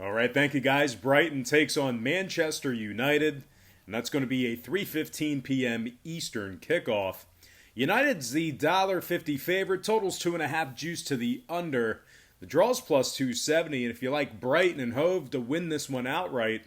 All right, thank you guys. Brighton takes on Manchester United, and that's going to be a 3:15 p.m. Eastern kickoff. United's the $1.50 favorite, totals 2.5 juice to the under. The draw's plus 270, and if you like Brighton and Hove to win this one outright,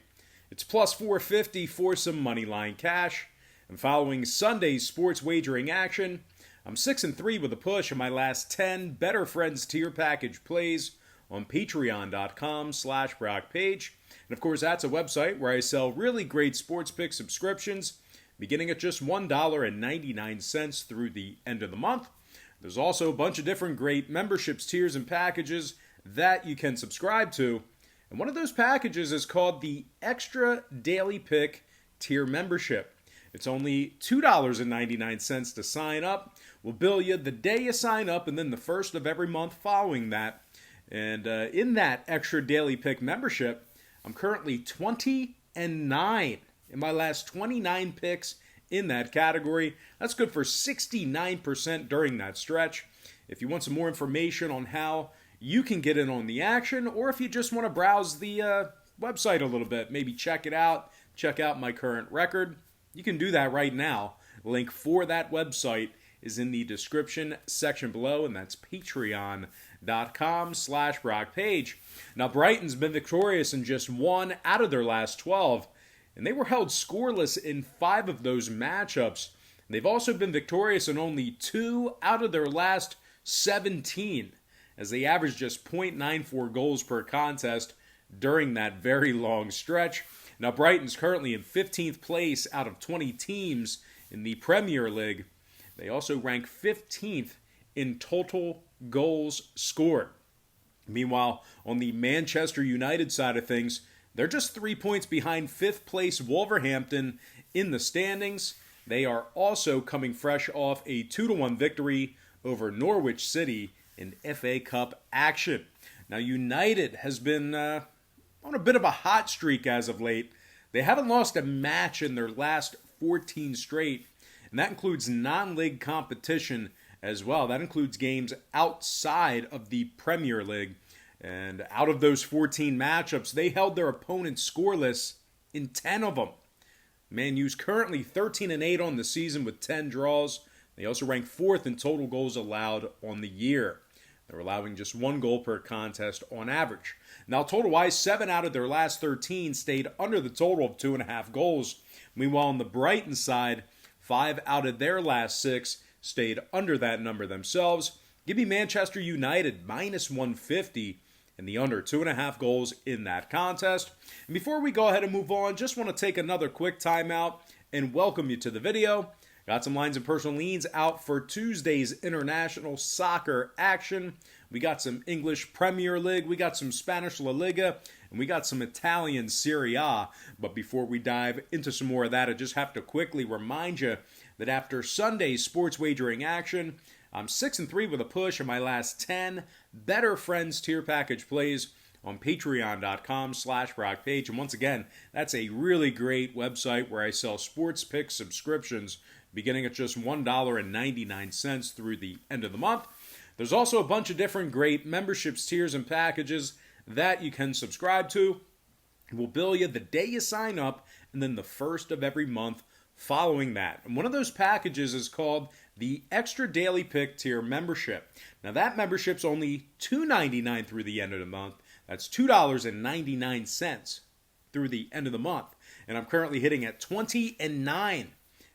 it's plus 450 for some money line cash. And following Sunday's sports wagering action, I'm 6-3 with a push in my last 10 Better Friends tier package plays on patreon.com/BrockPage. And of course, that's a website where I sell really great sports pick subscriptions beginning at just $1.99 through the end of the month. There's also a bunch of different great memberships, tiers, and packages that you can subscribe to. And one of those packages is called the Extra Daily Pick Tier Membership. It's only $2.99 to sign up. We'll bill you the day you sign up and then the first of every month following that. And in that Extra Daily Pick membership, I'm currently 20-9 in my last 29 picks in that category. That's good for 69% during that stretch. If you want some more information on how you can get in on the action, or if you just want to browse the website a little bit, maybe check it out, check out my current record, you can do that right now. Link for that website is in the description section below, and that's patreon.com/BrockPage. Now, Brighton's been victorious in just 1 out of their last 12, and they were held scoreless in 5 of those matchups. They've also been victorious in only 2 out of their last 17, as they averaged just 0.94 goals per contest during that very long stretch. Now, Brighton's currently in 15th place out of 20 teams in the Premier League. They also rank 15th in total goals scored. Meanwhile, on the Manchester United side of things, they're just 3 points behind 5th place Wolverhampton in the standings. They are also coming fresh off a 2-1 victory over Norwich City in FA Cup action. Now, United has been on a bit of a hot streak as of late. They haven't lost a match in their last 14 straight, and that includes non-league competition as well. That includes games outside of the Premier League. And out of those 14 matchups, they held their opponents scoreless in 10 of them. Man U's currently 13-8 on the season with 10 draws. They also rank 4th in total goals allowed on the year. They're allowing just 1 goal per contest on average. Now, total-wise, 7 out of their last 13 stayed under the total of 2.5 goals. Meanwhile, on the Brighton side, 5 out of their last 6 stayed under that number themselves. Give me Manchester United minus 150 and the under 2.5 goals in that contest. And before we go ahead and move on, just want to take another quick timeout and welcome you to the video. Got some lines and personal leans out for Tuesday's international soccer action. We got some English Premier League, we got some Spanish La Liga, and we got some Italian Serie A. But before we dive into some more of that, I just have to quickly remind you that after Sunday's sports wagering action, I'm 6-3 with a push in my last 10 Better Friends tier package plays on patreon.com/BrockPage. And once again, that's a really great website where I sell sports pick subscriptions beginning at just $1.99 through the end of the month. There's also a bunch of different great memberships, tiers, and packages that you can subscribe to. We'll bill you the day you sign up and then the first of every month following that. And one of those packages is called the Extra Daily Pick Tier Membership. Now, that membership's only $2.99 through the end of the month. That's $2.99 through the end of the month. And I'm currently hitting at 20-9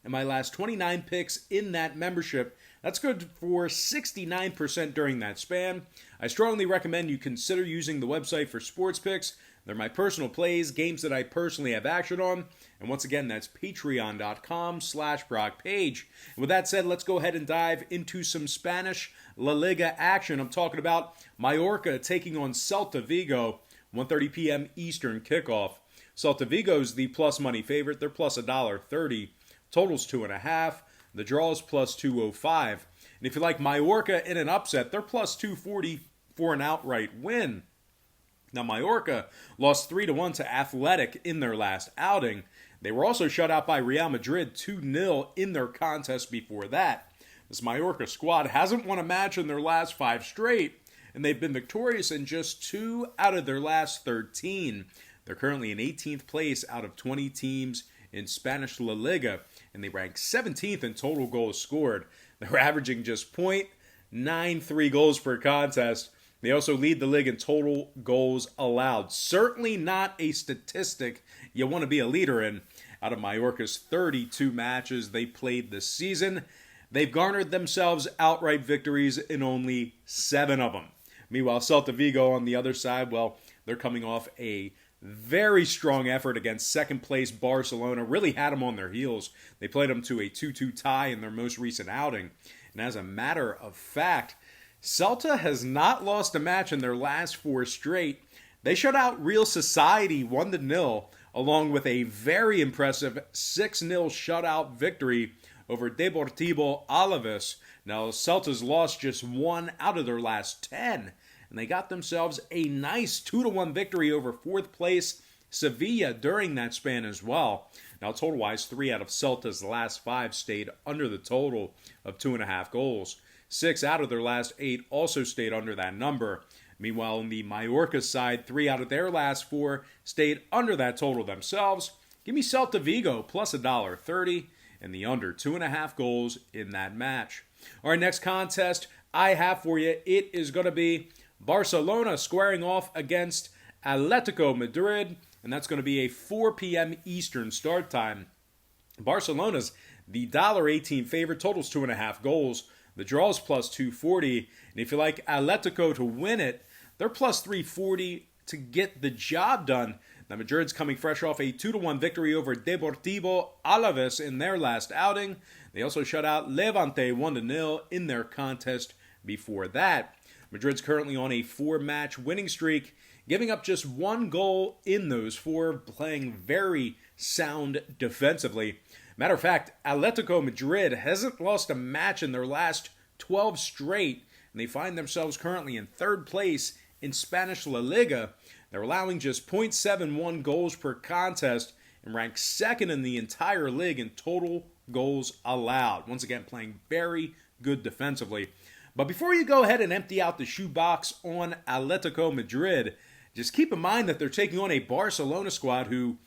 in my last 29 picks in that membership. That's good for 69% during that span. I strongly recommend you consider using the website for sports picks. They're my personal plays, games that I personally have action on. And once again, that's patreon.com/BrockPage. And with that said, let's go ahead and dive into some Spanish La Liga action. I'm talking about Mallorca taking on Celta Vigo, 1:30 p.m. Eastern kickoff. Celta Vigo's the plus money favorite. They're plus $1.30. Total's 2.5. The draw is plus 205. And if you like Mallorca in an upset, they're plus 240 for an outright win. Now, Mallorca lost 3-1 to Athletic in their last outing. They were also shut out by Real Madrid 2-0 in their contest before that. This Mallorca squad hasn't won a match in their last 5 straight, and they've been victorious in just 2 out of their last 13. They're currently in 18th place out of 20 teams in Spanish La Liga, and they rank 17th in total goals scored. They're averaging just .93 goals per contest. They also lead the league in total goals allowed. Certainly not a statistic you want to be a leader in. Out of Mallorca's 32 matches they played this season, they've garnered themselves outright victories in only 7 of them. Meanwhile, Celta Vigo on the other side, well, they're coming off a very strong effort against second-place Barcelona. Really had them on their heels. They played them to a 2-2 tie in their most recent outing. And as a matter of fact, Celta has not lost a match in their last 4 straight. They shut out Real Society 1-0, along with a very impressive 6-0 shutout victory over Deportivo Alaves. Now, Celta's lost just 1 out of their last 10, and they got themselves a nice 2-1 victory over 4th place Sevilla during that span as well. Now, total-wise, 3 out of Celta's last 5 stayed under the total of 2.5 goals. 6 out of their last 8 also stayed under that number. Meanwhile, on the Mallorca side, 3 out of their last 4 stayed under that total themselves. Give me Celta Vigo plus $1.30 and the under 2.5 goals in that match. Our next contest I have for you, it is going to be Barcelona squaring off against Atletico Madrid, and that's going to be a 4 p.m. Eastern start time. Barcelona's the $1.18 favorite, totals 2.5 goals. The draw's plus 240, and if you like Atletico to win it, they're plus 340 to get the job done. Now, Madrid's coming fresh off a 2-1 victory over Deportivo Alaves in their last outing. They also shut out Levante 1-0 in their contest before that. Madrid's currently on a 4-match winning streak, giving up just 1 goal in those 4, playing very sound defensively. Matter of fact, Atletico Madrid hasn't lost a match in their last 12 straight, and they find themselves currently in 3rd place in Spanish La Liga. They're allowing just .71 goals per contest and rank 2nd in the entire league in total goals allowed. Once again, playing very good defensively. But before you go ahead and empty out the shoebox on Atletico Madrid, just keep in mind that they're taking on a Barcelona squad who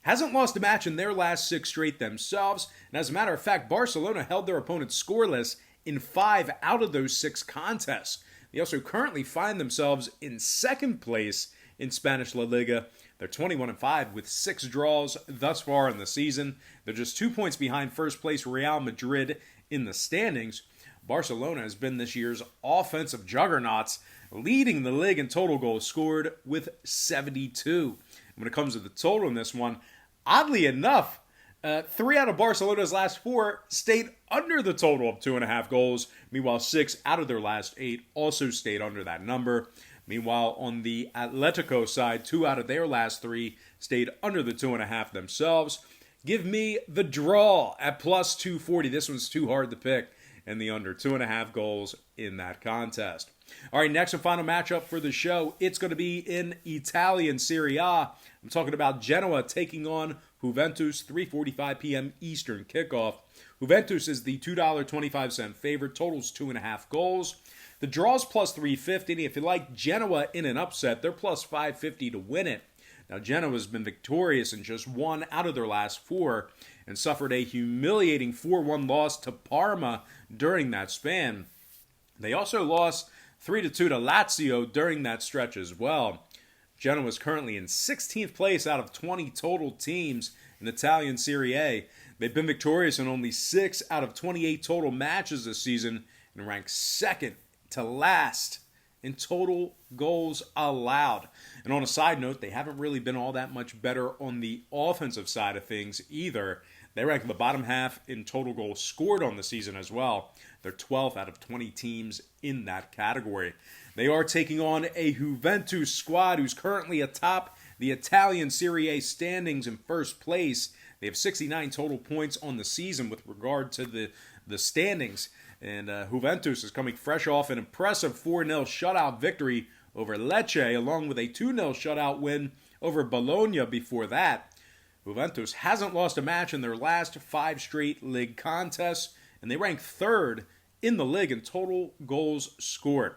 hasn't lost a match in their last 6 straight themselves. And as a matter of fact, Barcelona held their opponents scoreless in 5 out of those 6 contests. They also currently find themselves in 2nd place in Spanish La Liga. They're 21-5 with 6 draws thus far in the season. They're just 2 points behind 1st place Real Madrid in the standings. Barcelona has been this year's offensive juggernauts, leading the league in total goals scored with 72. When it comes to the total in this one, oddly enough, 3 out of Barcelona's last 4 stayed under the total of 2.5 goals. Meanwhile, 6 out of their last 8 also stayed under that number. Meanwhile, on the Atletico side, 2 out of their last 3 stayed under the 2.5 themselves. Give me the draw at plus 240. This one's too hard to pick. And the under 2.5 goals in that contest. All right, next and final matchup for the show. It's going to be in Italian Serie A. I'm talking about Genoa taking on Juventus, 3:45 p.m. Eastern kickoff. Juventus is the $2.25 favorite, totals 2.5 goals. The draw's plus 350. And if you like Genoa in an upset, they're plus 550 to win it. Now, Genoa's been victorious in just 1 out of their last 4 and suffered a humiliating 4-1 loss to Parma during that span. They also lost 3-2 to Lazio during that stretch as well. Genoa is currently in 16th place out of 20 total teams in Italian Serie A. They've been victorious in only 6 out of 28 total matches this season and rank 2nd to last in total goals allowed. And on a side note, they haven't really been all that much better on the offensive side of things either. They rank in the bottom half in total goals scored on the season as well. They're 12th out of 20 teams in that category. They are taking on a Juventus squad who's currently atop the Italian Serie A standings in 1st place. They have 69 total points on the season with regard to the standings. And Juventus is coming fresh off an impressive 4-0 shutout victory over Lecce, along with a 2-0 shutout win over Bologna before that. Juventus hasn't lost a match in their last 5 straight league contests, and they rank 3rd in the league in total goals scored.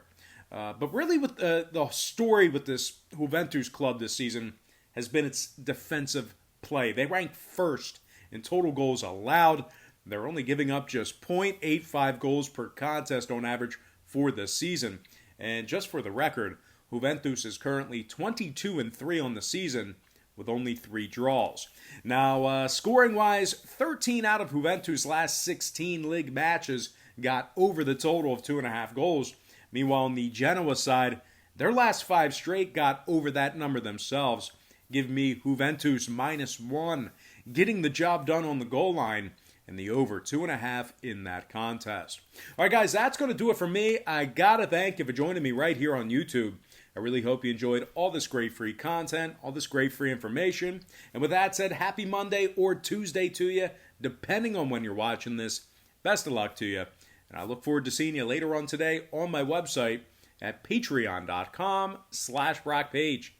But really, with the story with this Juventus club this season has been its defensive play. They rank first in total goals allowed. They're only giving up just 0.85 goals per contest on average for the season. And just for the record, Juventus is currently 22-3 on the season with only 3 draws. Now, scoring-wise, 13 out of Juventus' last 16 league matches got over the total of 2.5 goals. Meanwhile, on the Genoa side, their last 5 straight got over that number themselves. Give me Juventus -1, getting the job done on the goal line, and the over 2.5 in that contest. All right, guys, that's going to do it for me. I got to thank you for joining me right here on YouTube. I really hope you enjoyed all this great free content, all this great free information. And with that said, happy Monday or Tuesday to you, depending on when you're watching this. Best of luck to you. And I look forward to seeing you later on today on my website at patreon.com/BrockPage.